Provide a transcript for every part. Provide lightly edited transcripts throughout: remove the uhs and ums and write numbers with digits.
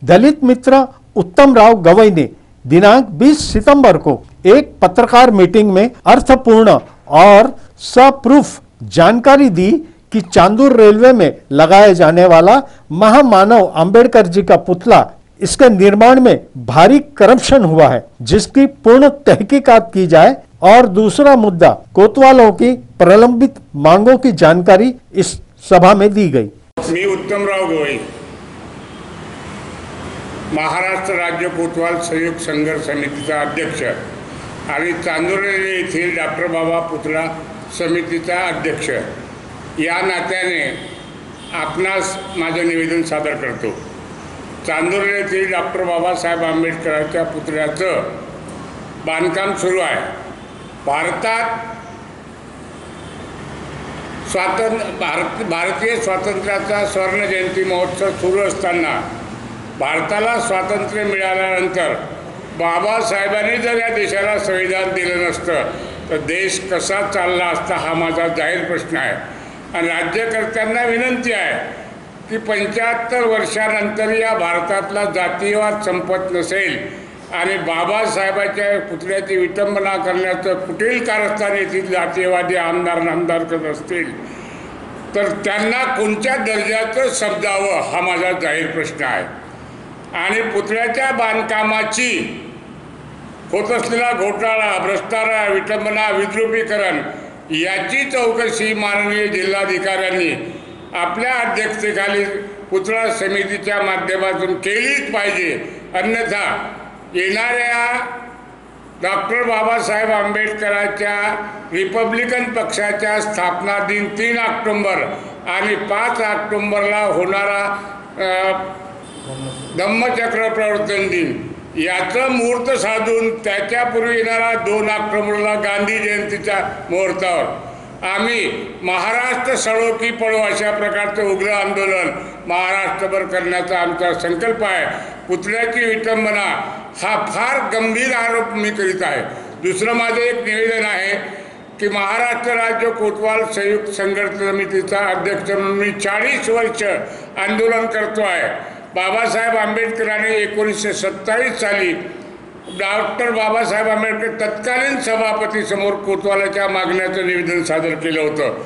दलित मित्र उत्तम राव गवई ने दिनांक 20 सितंबर को एक पत्रकार मीटिंग में अर्थपूर्ण और सप्रूफ जानकारी दी कि चांदूर रेलवे में लगाए जाने वाला महामानव अंबेडकर जी का पुतला, इसके निर्माण में भारी करप्शन हुआ है, जिसकी पूर्ण तहकीकात की जाए। और दूसरा मुद्दा, कोतवालों की प्रलंबित मांगों की जानकारी इस सभा में दी गई। मी उत्तमराव गवई, महाराष्ट्र राज्य कोतवाल संयुक्त संघर्ष समितीचा अध्यक्ष आणि चांदूर रेल्वे येथील डॉक्टर बाबा पुतळा समितीचा अध्यक्ष या नात्याने आपणास माझे निवेदन सादर करतो। चांदूर येथील डॉक्टर बाबासाहेब आंबेडकरांच्या पुतळ्याचं बांधकाम सुरू आहे। भारतात भारतीय स्वातंत्र्याचा स्वर्ण जयंती महोत्सव सुरू असताना भारताला स्वातंत्र्य मिळाल्यानंतर बाबासाहेबांनी जर या देशाला संविधान दिलं नसतं तर देश कसा चालला असता हा माझा जाहीर प्रश्न आहे। आणि राज्यकर्त्यांना विनंती आहे की 75 वर्षानंतर या भारतातला जातीयवाद संपत नसेल आणि बाबासाहेबांच्या पुतळ्याची विटंबना करण्याचं कुठेही कारस्थान येथील जातीयवादी आमदार करत असतील तर त्यांना कोणत्या दर्जाचं समजावं हा माझा जाहीर प्रश्न आहे। आणि पुतळ्याच्या बांधकामाची होत असलेला घोटाळा, भ्रष्टाचार, विटंबना, विद्रुपीकरण याची चौकशी माननीय जिल्हाधिकाऱ्यांनी आपल्या अध्यक्षतेखाली पुतळा समितीच्या माध्यमातून केलीच पाहिजे। अन्यथा येणाऱ्या डॉक्टर बाबासाहेब आंबेडकरांच्या रिपब्लिकन पक्षाच्या स्थापना दिन 3 ऑक्टोबर आणि 5 ऑक्टोबरला होणारा धम्मचक्र प्रवर्तन दिन याचं मुहूर्त साधून त्याच्यापूर्वी येणारा 2 ऑक्टोबरला गांधी जयंतीच्या मुहूर्तावर आम्ही महाराष्ट्र सळो की पळो अशा प्रकारचं उग्र आंदोलन महाराष्ट्रभर करण्याचा आमचा संकल्प आहे। पुतळ्याची विटंबना हा फार गंभीर आरोप मी करीत आहे। दुसरं माझं एक निवेदन आहे की महाराष्ट्र राज्य कोतवाल संयुक्त संघर्ष समितीचा अध्यक्ष म्हणून मी 40 वर्ष आंदोलन करतो आहे। बाबासाहेब आंबेडकरांनी 1927 साली डॉक्टर बाबासाहेब आंबेडकर तत्कालीन सभापती समोर कोतवालाच्या मागण्याचं निवेदन सादर केलं होतं।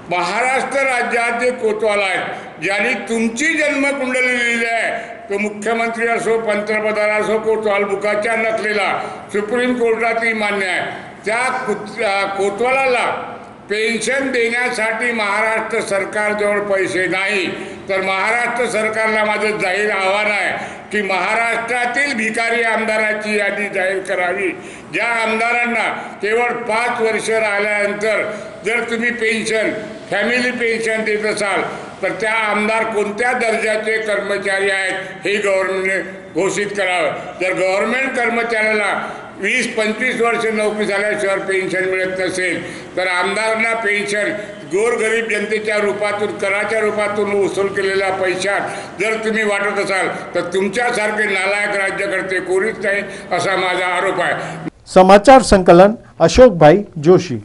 महाराष्ट्र राज्यात जे कोतवाल आहेत ज्यांनी तुमची जन्मकुंडली लिहिली आहे, तो मुख्यमंत्री असो, पंतप्रधान असो, कोतवाल बुकाच्या नकलेला सुप्रीम कोर्टातही मान्य आहे। त्या कोतवालाला पेन्शन देण्यासाठी महाराष्ट्र सरकारजवळ पैसे नाही, तर महाराष्ट्र सरकारला माझं जाहीर आव्हान आहे की महाराष्ट्रातील भिकारी आमदाराची यादी जाहीर करावी। ज्या आमदारांना केवळ 5 वर्ष राहिल्यानंतर जर तुम्ही पेन्शन, फॅमिली पेन्शन देत असाल तर त्या आमदार कोणत्या दर्जाचे कर्मचारी आहेत हे गव्हर्नमेंटने घोषित करावं। जर गव्हर्नमेंट कर्मचाऱ्याला 20-25 वर्ष नोकरी झाल्याशिवाय पेन्शन मिळत नसेल तर आमदारांना पेन्शन गोरगरीब जनतेच्या रूपातून, कराच्या रूपातून वसूल केलेल्या पैशात जर तुम्ही वाटत असाल तर तुमच्यासारखे नालायक राज्यकर्ते कोणीच नाही असा माझा आरोप आहे। समाचार संकलन अशोक भाई जोशी।